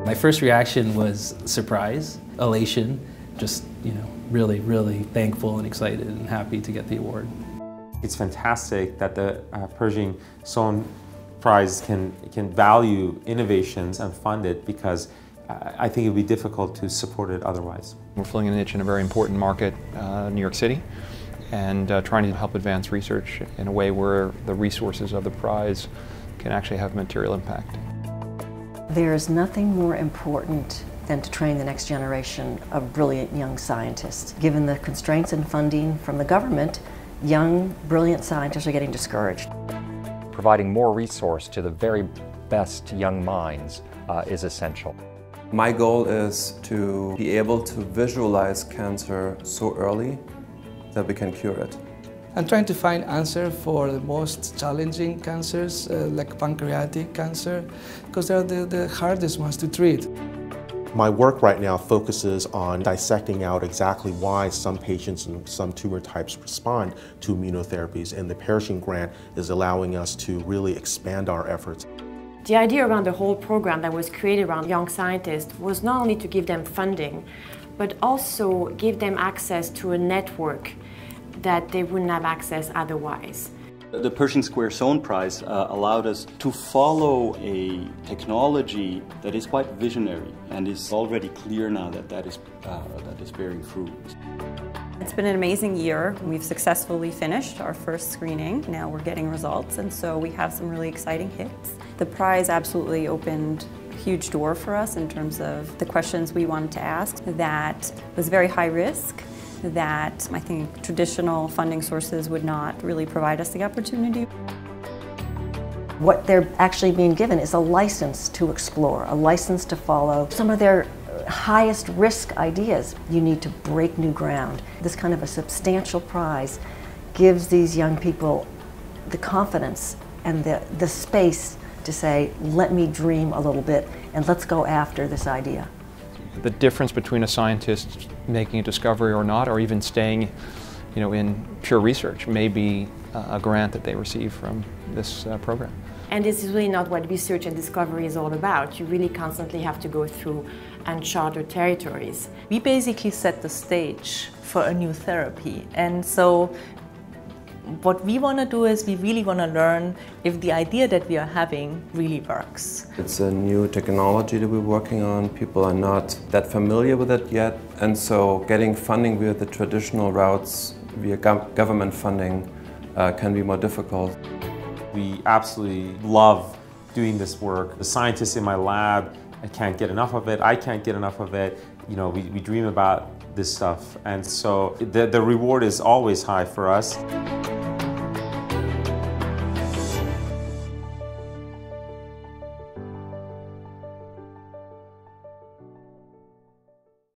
My first reaction was surprise, elation, just, really, really thankful and excited and happy to get the award. It's fantastic that the Pershing Sohn Prize can value innovations and fund it, because I think it would be difficult to support it otherwise. We're filling a niche in a very important market, New York City, and trying to help advance research in a way where the resources of the prize can actually have material impact. There is nothing more important than to train the next generation of brilliant young scientists. Given the constraints and funding from the government, young, brilliant scientists are getting discouraged. Providing more resource to the very best young minds is essential. My goal is to be able to visualize cancer so early that we can cure it. I'm trying to find answers for the most challenging cancers, like pancreatic cancer, because they're the hardest ones to treat. My work right now focuses on dissecting out exactly why some patients and some tumor types respond to immunotherapies, and the Pershing grant is allowing us to really expand our efforts. The idea around the whole program that was created around young scientists was not only to give them funding, but also give them access to a network that they wouldn't have access otherwise. The Pershing Square Sohn Prize allowed us to follow a technology that is quite visionary and is already clear now that is bearing fruit. It's been an amazing year. We've successfully finished our first screening. Now we're getting results, and so we have some really exciting hits. The prize absolutely opened a huge door for us in terms of the questions we wanted to ask. That was very high risk, that I think traditional funding sources would not really provide us the opportunity. What they're actually being given is a license to explore, a license to follow some of their highest risk ideas. You need to break new ground. This kind of a substantial prize gives these young people the confidence and the space to say, let me dream a little bit and let's go after this idea. The difference between a scientist making a discovery or not, or even staying in pure research, may be a grant that they receive from this program. And this is really not what research and discovery is all about. You really constantly have to go through uncharted territories. We basically set the stage for a new therapy, and so what we want to do is we really want to learn if the idea that we are having really works. It's a new technology that we're working on. People are not that familiar with it yet, and so getting funding via the traditional routes, via government funding, can be more difficult. We absolutely love doing this work. The scientists in my lab, I can't get enough of it. I can't get enough of it. We dream about this stuff, and so the reward is always high for us.